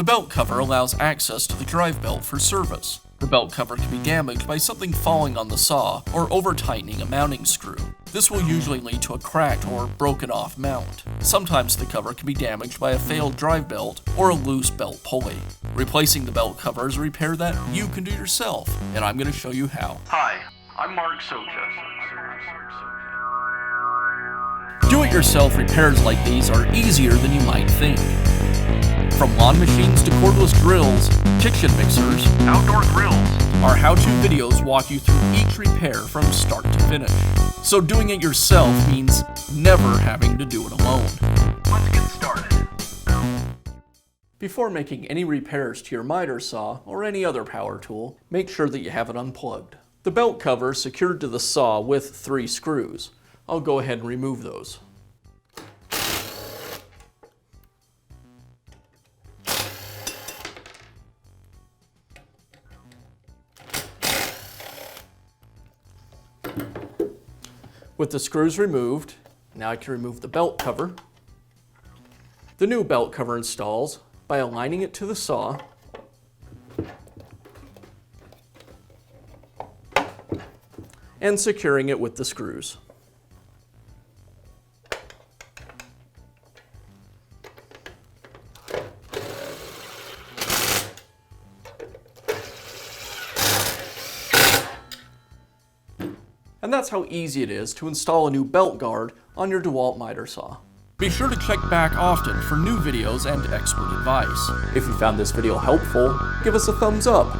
The belt cover allows access to the drive belt for service. The belt cover can be damaged by something falling on the saw or over-tightening a mounting screw. This will usually lead to a cracked or broken off mount. Sometimes the cover can be damaged by a failed drive belt or a loose belt pulley. Replacing the belt cover is a repair that you can do yourself, and I'm going to show you how. Hi, I'm Mark Socha. Do-it-yourself repairs like these are easier than you might think. From lawn machines to cordless drills, kitchen mixers, Outdoor grills. our how-to videos walk you through each repair from start to finish. So doing it yourself means never having to do it alone. Let's get started. Before making any repairs to your miter saw or any other power tool, make sure that you have it unplugged. The belt cover is secured to the saw with 3 screws. I'll go ahead and remove those. With the screws removed, now I can remove the belt cover. The new belt cover installs by aligning it to the saw and securing it with the screws. And that's how easy it is to install a new belt guard on your DeWALT miter saw. Be sure to check back often for new videos and expert advice. If you found this video helpful, give us a thumbs up.